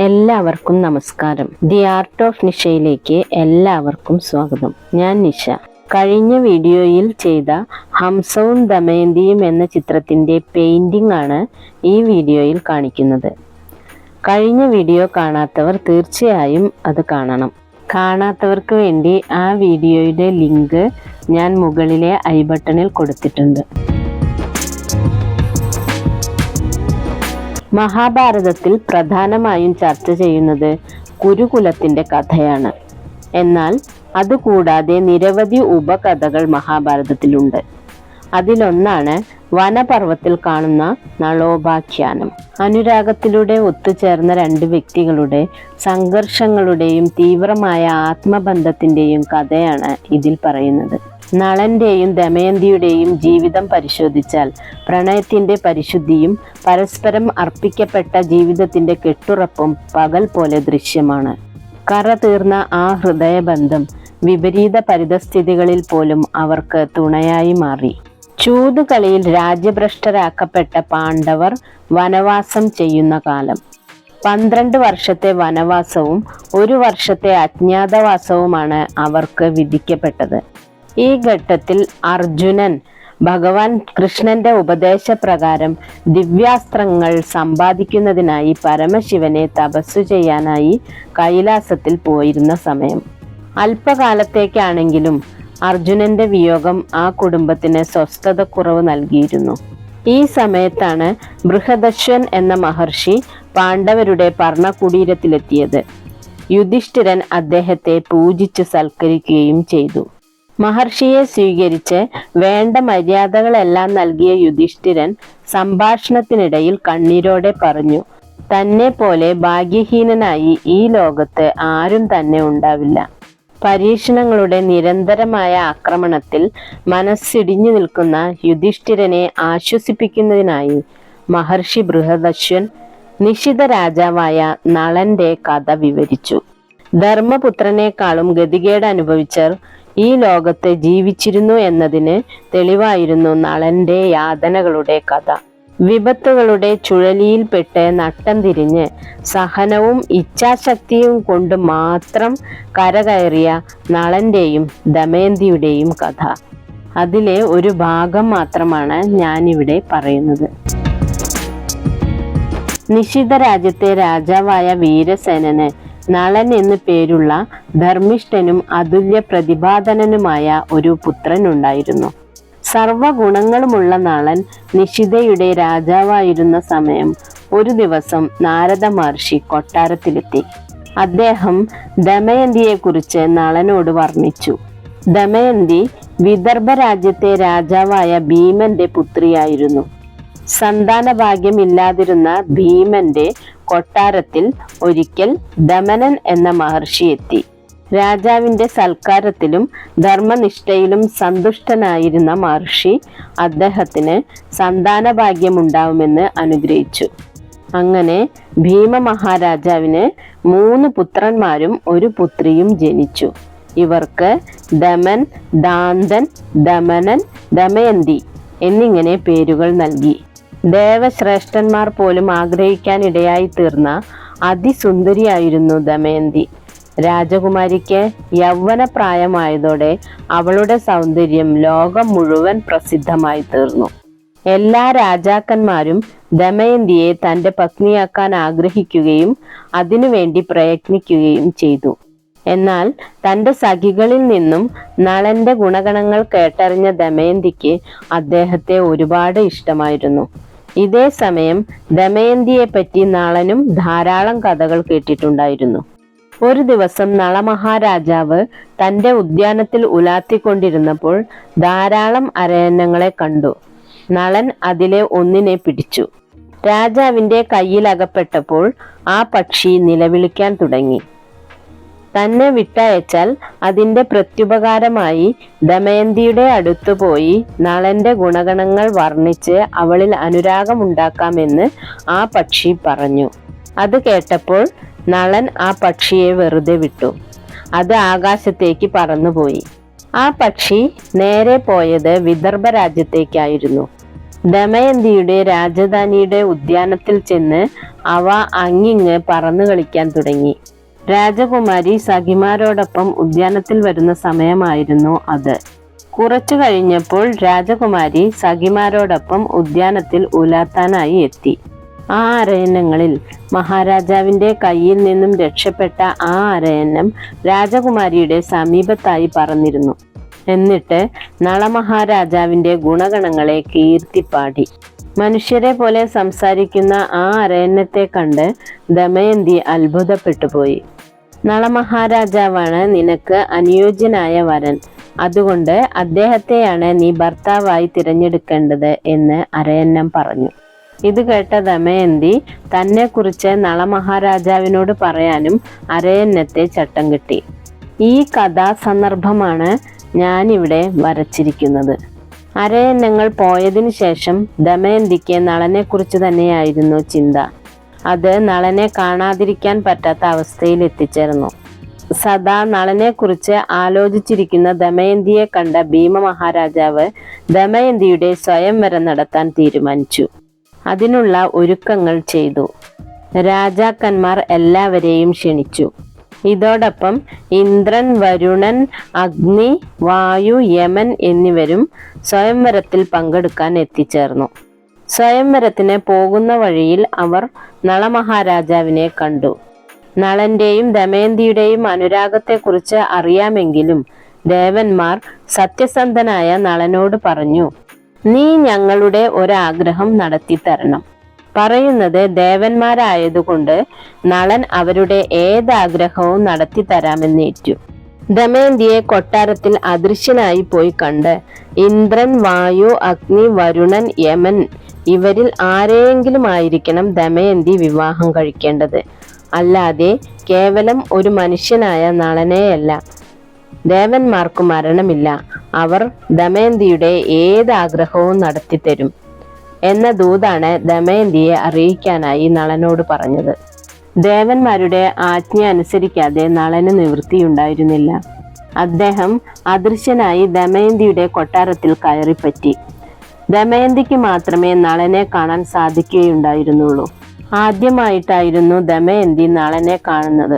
എല്ലാവർക്കും നമസ്കാരം. The art of നിഷയിലേക്ക് എല്ലാവർക്കും സ്വാഗതം. ഞാൻ നിഷ. കഴിഞ്ഞ വീഡിയോയിൽ ചെയ്ത ഹംസവും ദമയന്തിയും എന്ന ചിത്രത്തിൻ്റെ പെയിൻറ്റിംഗ് ആണ് ഈ വീഡിയോയിൽ കാണിക്കുന്നത്. കഴിഞ്ഞ വീഡിയോ കാണാത്തവർ തീർച്ചയായും അത് കാണണം. കാണാത്തവർക്ക് വേണ്ടി ആ വീഡിയോയുടെ ലിങ്ക് ഞാൻ മുകളിലെ ഐ ബട്ടണിൽ കൊടുത്തിട്ടുണ്ട്. മഹാഭാരതത്തിൽ പ്രധാനമായും ചർച്ച ചെയ്യുന്നത് കുരുകുലത്തിൻ്റെ കഥയാണ്. എന്നാൽ അതുകൂടാതെ നിരവധി ഉപകഥകൾ മഹാഭാരതത്തിലുണ്ട്. അതിലൊന്നാണ് വനപർവ്വത്തിൽ കാണുന്ന നളോപാഖ്യാനം. അനുരാഗത്തിലൂടെ ഒത്തുചേർന്ന രണ്ട് വ്യക്തികളുടെ സംഘർഷങ്ങളുടെയും തീവ്രമായ ആത്മബന്ധത്തിൻ്റെയും കഥയാണ് ഇതിൽ പറയുന്നത്. നളന്റെയും ദമയന്തിയുടെയും ജീവിതം പരിശോധിച്ചാൽ പ്രണയത്തിന്റെ പരിശുദ്ധിയും പരസ്പരം അർപ്പിക്കപ്പെട്ട ജീവിതത്തിന്റെ കെട്ടുറപ്പും പകൽ പോലെ ദൃശ്യമാണ്. കറ തീർന്ന ആ ഹൃദയബന്ധം വിപരീത പരിതസ്ഥിതികളിൽ പോലും അവർക്ക് തുണയായി മാറി. ചൂതുകളിയിൽ രാജ്യഭ്രഷ്ടരാക്കപ്പെട്ട പാണ്ഡവർ വനവാസം ചെയ്യുന്ന കാലം. 12 വർഷത്തെ വനവാസവും 1 വർഷത്തെ അജ്ഞാതവാസവുമാണ് അവർക്ക് വിധിക്കപ്പെട്ടത്. ഈ ഘട്ടത്തിൽ അർജുനൻ ഭഗവാൻ കൃഷ്ണന്റെ ഉപദേശപ്രകാരം ദിവ്യാസ്ത്രങ്ങൾ സമ്പാദിക്കുന്നതിനായി പരമശിവനെ തപസ്സു ചെയ്യാനായി കൈലാസത്തിൽ പോയിരുന്ന സമയം. അല്പകാലത്തേക്കാണെങ്കിലും അർജുനന്റെ വിയോഗം ആ കുടുംബത്തിന് സ്വസ്ഥതക്കുറവ് നൽകിയിരുന്നു. ഈ സമയത്താണ് ബൃഹദശ്വൻ എന്ന മഹർഷി പാണ്ഡവരുടെ പർണകുടീരത്തിലെത്തിയത്. യുധിഷ്ഠിരൻ അദ്ദേഹത്തെ പൂജിച്ചു സൽക്കരിക്കുകയും ചെയ്തു. മഹർഷിയെ സ്വീകരിച്ച് വേണ്ട മര്യാദകളെല്ലാം നൽകിയ യുധിഷ്ഠിരൻ സംഭാഷണത്തിനിടയിൽ കണ്ണീരോടെ പറഞ്ഞു, തന്നെ പോലെ ഭാഗ്യഹീനനായി ഈ ലോകത്ത് ആരും തന്നെ ഉണ്ടാവില്ല. പരീക്ഷണങ്ങളുടെ നിരന്തരമായ ആക്രമണത്തിൽ മനസ്സിടിഞ്ഞു നിൽക്കുന്ന യുധിഷ്ഠിരനെ ആശ്വസിപ്പിക്കുന്നതിനായി മഹർഷി ബൃഹദശ്വൻ നിശിത രാജാവായ നളന്റെ കഥ വിവരിച്ചു. ധർമ്മപുത്രനേക്കാളും ഗതികേട് അനുഭവിച്ചർ ഈ ലോകത്ത് ജീവിച്ചിരുന്നു എന്നതിന് തെളിവായിരുന്നു നളന്റെ യാതനകളുടെ കഥ. വിപത്തുകളുടെ ചുഴലിയിൽപ്പെട്ട് നട്ടം തിരിഞ്ഞ് സഹനവും ഇച്ഛാശക്തിയും കൊണ്ട് മാത്രം കരകയറിയ നളന്റെയും ദമയന്തിയുടെയും കഥ. അതിലെ ഒരു ഭാഗം മാത്രമാണ് ഞാനിവിടെ പറയുന്നത്. നിശിത രാജ്യത്തെ രാജാവായ വീരസേനന് നളൻ എന്നു പേരുള്ള ധർമ്മിഷ്ഠനും അതുല്യ പ്രതിഭാധനനുമായ ഒരു പുത്രനുണ്ടായിരുന്നു. സർവഗുണങ്ങളുമുള്ള നളൻ നിശിതയുടെ രാജാവായിരുന്ന സമയം ഒരു ദിവസം നാരദ മഹർഷി കൊട്ടാരത്തിലെത്തി. അദ്ദേഹം ദമയന്തിയെക്കുറിച്ച് നളനോട് വർണ്ണിച്ചു. ദമയന്തി വിദർഭ രാജ്യത്തെ രാജാവായ ഭീമന്റെ പുത്രിയായിരുന്നു. സന്താനഭാഗ്യമില്ലാതിരുന്ന ഭീമന്റെ കൊട്ടാരത്തിൽ ഒരിക്കൽ ദമനൻ എന്ന മഹർഷി എത്തി. രാജാവിന്റെ സൽക്കാരത്തിലും ധർമ്മനിഷ്ഠയിലും സന്തുഷ്ടനായിരുന്ന മഹർഷി അദ്ദേഹത്തിന് സന്താനഭാഗ്യമുണ്ടാവുമെന്ന് അനുഗ്രഹിച്ചു. അങ്ങനെ ഭീമ മഹാരാജാവിന് 3 പുത്രന്മാരും 1 പുത്രിയും ജനിച്ചു. ഇവർക്ക് ദമൻ, ദാന്തൻ, ദമനൻ, ദമയന്തി എന്നിങ്ങനെ പേരുകൾ നൽകി. ദേവശ്രേഷ്ഠന്മാർ പോലും ആഗ്രഹിക്കാനിടയായി തീർന്ന അതിസുന്ദരിയായിരുന്നു ദമയന്തി. രാജകുമാരിക്ക് യൗവനപ്രായമായതോടെ അവളുടെ സൗന്ദര്യം ലോകം മുഴുവൻ പ്രസിദ്ധമായി തീർന്നു. എല്ലാ രാജാക്കന്മാരും ദമയന്തിയെ തൻ്റെ പത്നിയാക്കാൻ ആഗ്രഹിക്കുകയും അതിനുവേണ്ടി പ്രയത്നിക്കുകയും ചെയ്തു. എന്നാൽ തൻ്റെ സഖികളിൽ നിന്നും നളന്റെ ഗുണഗണങ്ങൾ കേട്ടറിഞ്ഞ ദമയന്തിക്ക് അദ്ദേഹത്തെ ഒരുപാട് ഇഷ്ടമായിരുന്നു. ഇതേ സമയം ദമയന്തിയെ പറ്റി നളനും ധാരാളം കഥകൾ കേട്ടിട്ടുണ്ടായിരുന്നു. ഒരു ദിവസം നളമഹാരാജാവ് തൻ്റെ ഉദ്യാനത്തിൽ ഉലാത്തിക്കൊണ്ടിരുന്നപ്പോൾ ധാരാളം അരയന്നങ്ങളെ കണ്ടു. നളൻ അതിലെ ഒന്നിനെ പിടിച്ചു. രാജാവിൻ്റെ കയ്യിൽ അകപ്പെട്ടപ്പോൾ ആ പക്ഷി നിലവിളിക്കാൻ തുടങ്ങി. തന്നെ വിട്ടയച്ചാൽ അതിൻ്റെ പ്രത്യുപകാരമായി ദമയന്തിയുടെ അടുത്തു പോയി നളന്റെ ഗുണഗണങ്ങൾ വർണ്ണിച്ച് അവളിൽ അനുരാഗമുണ്ടാക്കാമെന്ന് ആ പക്ഷി പറഞ്ഞു. അത് കേട്ടപ്പോൾ നളൻ ആ പക്ഷിയെ വെറുതെ വിട്ടു. അത് ആകാശത്തേക്ക് പറന്നുപോയി. ആ പക്ഷി നേരെ പോയത് വിദർഭ രാജ്യത്തേക്കായിരുന്നു. ദമയന്തിയുടെ രാജധാനിയുടെ ഉദ്യാനത്തിൽ ചെന്ന് അവ അങ്ങിങ്ങ് പറന്നു കളിക്കാൻ തുടങ്ങി. രാജകുമാരി സഖിമാരോടൊപ്പം ഉദ്യാനത്തിൽ വരുന്ന സമയമായിരുന്നു അത്. കുറച്ചു കഴിഞ്ഞപ്പോൾ രാജകുമാരി സഖിമാരോടൊപ്പം ഉദ്യാനത്തിൽ ഉലാത്താനായി എത്തി. ആ അരയന്നങ്ങളിൽ മഹാരാജാവിന്റെ കയ്യിൽ നിന്നും രക്ഷപ്പെട്ട ആ അരയന്നം രാജകുമാരിയുടെ സമീപത്തായി പറന്നിരുന്നു. എന്നിട്ട് നളമഹാരാജാവിന്റെ ഗുണഗണങ്ങളെ കീർത്തിപ്പാടി. മനുഷ്യരെ പോലെ സംസാരിക്കുന്ന ആ അരയന്നത്തെ കണ്ട് ദമയന്തി അത്ഭുതപ്പെട്ടുപോയി. നളമഹാരാജാവാണ് നിനക്ക് അനുയോജ്യനായ വരൻ, അതുകൊണ്ട് അദ്ദേഹത്തെയാണ് നീ ഭർത്താവായി തിരഞ്ഞെടുക്കേണ്ടത് എന്ന് അരയന്നം പറഞ്ഞു. ഇത് കേട്ട ദമയന്തി തന്നെ കുറിച്ച് നളമഹാരാജാവിനോട് പറയാനും അരയന്നത്തെ ചട്ടം കിട്ടി. ഈ കഥാസന്ദർഭമാണ് ഞാനിവിടെ വരച്ചിരിക്കുന്നത്. അരയന്നങ്ങൾ പോയതിനു ശേഷം ദമയന്തിക്ക് നളനെ കുറിച്ച് തന്നെയായിരുന്നു ചിന്ത. അത് നളനെ കാണാതിരിക്കാൻ പറ്റാത്ത അവസ്ഥയിൽ എത്തിച്ചേർന്നു. സദാ നളനെ കുറിച്ച് ആലോചിച്ചിരിക്കുന്ന ദമയന്തിയെ കണ്ട ഭീമ മഹാരാജാവ് ദമയന്തിയുടെ സ്വയംവരം നടത്താൻ തീരുമാനിച്ചു. അതിനുള്ള ഒരുക്കങ്ങൾ ചെയ്തു. രാജാക്കന്മാർ എല്ലാവരെയും ക്ഷണിച്ചു. ഇതോടൊപ്പം ഇന്ദ്രൻ, വരുണൻ, അഗ്നി, വായു, യമൻ എന്നിവരും സ്വയംവരത്തിൽ പങ്കെടുക്കാൻ എത്തിച്ചേർന്നു. സ്വയംവരത്തിന് പോകുന്ന വഴിയിൽ അവർ നളമഹാരാജാവിനെ കണ്ടു. നളന്റെയും ദമയന്തിയുടെയും അനുരാഗത്തെക്കുറിച്ച് അറിയാമെങ്കിലും ദേവന്മാർ സത്യസന്ധനായ നളനോട് പറഞ്ഞു, നീ ഞങ്ങളുടെ ഒരാഗ്രഹം നടത്തിത്തരണം. പറയുന്നത് ദേവന്മാരായതുകൊണ്ട് നളൻ അവരുടെ ഏതാഗ്രഹവും നടത്തി തരാമെന്നേറ്റു. ദമയന്തിയെ കൊട്ടാരത്തിൽ അദൃശ്യനായി പോയി കണ്ട് ഇന്ദ്രൻ, വായു, അഗ്നി, വരുണൻ, യമൻ ഇവരിൽ ആരെയെങ്കിലും ആയിരിക്കണം ദമയന്തി വിവാഹം കഴിക്കേണ്ടത്. അല്ലാതെ കേവലം ഒരു മനുഷ്യനായ നളനെയല്ല. ദേവന്മാർക്ക് മരണമില്ല, അവർ ദമയന്തിയുടെ ഏതാഗ്രഹവും നടത്തിത്തരും എന്ന ദൂതാണ് ദമയന്തിയെ അറിയിക്കാനായി നളനോട് പറഞ്ഞത്. ദേവന്മാരുടെ ആജ്ഞ അനുസരിക്കാതെ നളന് നിവൃത്തിയുണ്ടായിരുന്നില്ല. അദ്ദേഹം അദൃശ്യനായി ദമയന്തിയുടെ കൊട്ടാരത്തിൽ കയറിപ്പറ്റി. ദമയന്തിക്ക് മാത്രമേ നളനെ കാണാൻ സാധിക്കുകയുണ്ടായിരുന്നുള്ളൂ. ആദ്യമായിട്ടായിരുന്നു ദമയന്തി നളനെ കാണുന്നത്.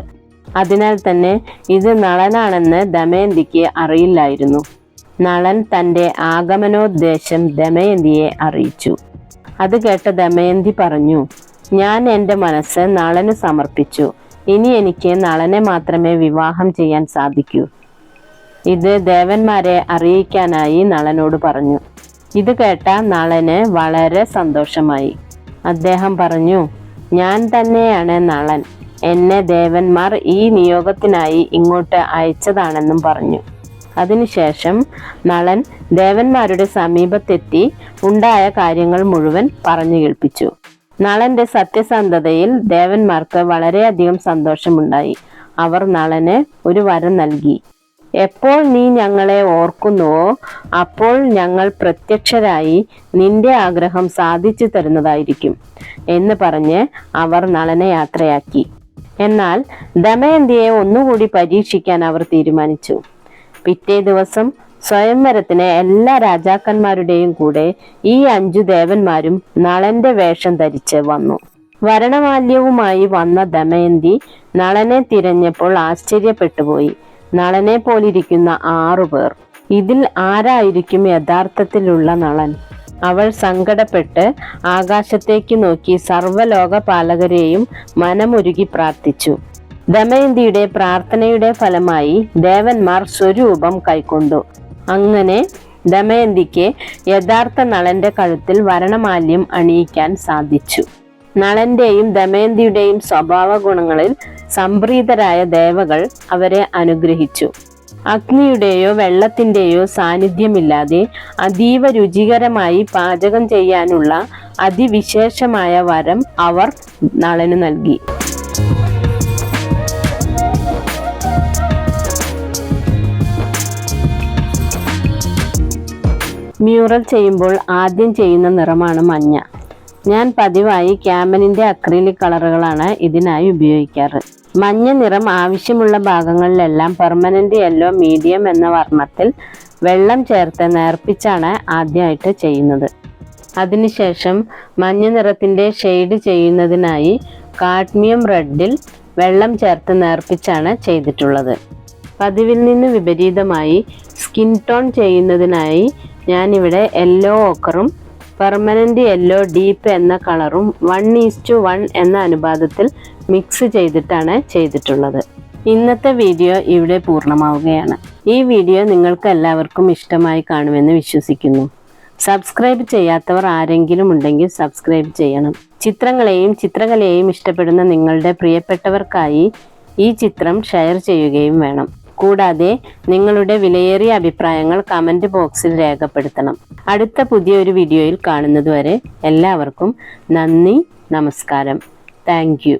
അതിനാൽ തന്നെ ഇത് നളനാണെന്ന് ദമയന്തിക്ക് അറിയില്ലായിരുന്നു. നളൻ തന്റെ ആഗമനോദ്ദേശം ദമയന്തിയെ അറിയിച്ചു. അത് കേട്ട ദമയന്തി പറഞ്ഞു, ഞാൻ എൻ്റെ മനസ്സ് നളന് സമർപ്പിച്ചു. ഇനി എനിക്ക് നളനെ മാത്രമേ വിവാഹം ചെയ്യാൻ സാധിക്കൂ. ഇത് ദേവന്മാരെ അറിയിക്കാനായി നളനോട് പറഞ്ഞു. ഇത് കേട്ട നളന് വളരെ സന്തോഷമായി. അദ്ദേഹം പറഞ്ഞു, ഞാൻ തന്നെയാണ് നളൻ. എന്നെ ദേവന്മാർ ഈ നിയോഗത്തിനായി ഇങ്ങോട്ട് അയച്ചതാണെന്നും പറഞ്ഞു. അതിനുശേഷം നളൻ ദേവന്മാരുടെ സമീപത്തെത്തി ഉണ്ടായ കാര്യങ്ങൾ മുഴുവൻ പറഞ്ഞു കേൾപ്പിച്ചു. നളന്റെ സത്യസന്ധതയിൽ ദേവന്മാർക്ക് വളരെയധികം സന്തോഷമുണ്ടായി. അവർ നളന് ഒരു വരം നൽകി. എപ്പോൾ നീ ഞങ്ങളെ ഓർക്കുന്നുവോ അപ്പോൾ ഞങ്ങൾ പ്രത്യക്ഷരായി നിന്റെ ആഗ്രഹം സാധിച്ചു തരുന്നതായിരിക്കും എന്ന് പറഞ്ഞ് അവർ നളനെ യാത്രയാക്കി. എന്നാൽ ദമയന്തിയെ ഒന്നുകൂടി പരീക്ഷിക്കാൻ അവർ തീരുമാനിച്ചു. പിറ്റേ ദിവസം സ്വയംവരത്തിന് എല്ലാ രാജാക്കന്മാരുടെയും കൂടെ ഈ 5 ദേവന്മാരും നളന്റെ വേഷം ധരിച്ച് വന്നു. വരണമാല്യവുമായി വന്ന ദമയന്തി നളനെ തിരഞ്ഞപ്പോൾ ആശ്ചര്യപ്പെട്ടുപോയി. നളനെ പോലിരിക്കുന്ന 6 പേർ. ഇതിൽ ആരായിരിക്കും യഥാർത്ഥത്തിലുള്ള നളൻ? അവൾ സങ്കടപ്പെട്ട് ആകാശത്തേക്ക് നോക്കി സർവ്വലോകപാലകരെയും മനമുരുകി പ്രാർത്ഥിച്ചു. ദമയന്തിയുടെ പ്രാർത്ഥനയുടെ ഫലമായി ദേവന്മാർ സ്വരൂപം കൈക്കൊണ്ടു. അങ്ങനെ ദമയന്തിക്ക് യഥാർത്ഥ നളന്റെ കഴുത്തിൽ വരണമാല്യം അണിയിക്കാൻ സാധിച്ചു. നളന്റെയും ദമയന്തിയുടെയും സ്വഭാവ ഗുണങ്ങളിൽ സംപ്രീതരായ ദേവകൾ അവരെ അനുഗ്രഹിച്ചു. അഗ്നിയുടെയോ വെള്ളത്തിന്റെയോ സാന്നിധ്യമില്ലാതെ അതീവ രുചികരമായി പാചകം ചെയ്യാനുള്ള അതിവിശേഷമായ വരം അവർ നളനു നൽകി. മ്യൂറൽ ചെയ്യുമ്പോൾ ആദ്യം ചെയ്യുന്ന നിറമാണ് മഞ്ഞ. ഞാൻ പതിവായി ക്യാമലിന്റെ അക്രിലിക് കളറുകളാണ് ഇതിനായി ഉപയോഗിക്കാറ്. മഞ്ഞ നിറം ആവശ്യമുള്ള ഭാഗങ്ങളിലെല്ലാം പെർമനന്റ് യെല്ലോ മീഡിയം എന്ന വർണ്ണത്തിൽ വെള്ളം ചേർത്ത് നേർപ്പിച്ചാണ് ആദ്യമായിട്ട് ചെയ്യുന്നത്. അതിനുശേഷം മഞ്ഞ നിറത്തിൻ്റെ ഷെയ്ഡ് ചെയ്യുന്നതിനായി കാഡ്മിയം റെഡിൽ വെള്ളം ചേർത്ത് നേർപ്പിച്ചാണ് ചെയ്തിട്ടുള്ളത്. പതിവിൽ നിന്ന് വിപരീതമായി സ്കിൻ ടോൺ ചെയ്യുന്നതിനായി ഞാനിവിടെ യെല്ലോ ഓക്കറും പെർമനൻ്റ് യെല്ലോ ഡീപ്പ് എന്ന കളറും 1:1 എന്ന അനുപാതത്തിൽ മിക്സ് ചെയ്തിട്ടാണ് ചെയ്തിട്ടുള്ളത്. ഇന്നത്തെ വീഡിയോ ഇവിടെ പൂർണ്ണമാവുകയാണ്. ഈ വീഡിയോ നിങ്ങൾക്ക് എല്ലാവർക്കും ഇഷ്ടമായി കാണുമെന്ന് വിശ്വസിക്കുന്നു. സബ്സ്ക്രൈബ് ചെയ്യാത്തവർ ആരെങ്കിലും ഉണ്ടെങ്കിൽ സബ്സ്ക്രൈബ് ചെയ്യണം. ചിത്രങ്ങളെയും ചിത്രകലയെയും ഇഷ്ടപ്പെടുന്ന നിങ്ങളുടെ പ്രിയപ്പെട്ടവർക്കായി ഈ ചിത്രം ഷെയർ ചെയ്യുകയും വേണം. കൂടാതെ നിങ്ങളുടെ വിലയേറിയ അഭിപ്രായങ്ങൾ കമൻറ്റ് ബോക്സിൽ രേഖപ്പെടുത്തണം. അടുത്ത പുതിയൊരു വീഡിയോയിൽ കാണുന്നതുവരെ എല്ലാവർക്കും നന്ദി, നമസ്കാരം. Thank you.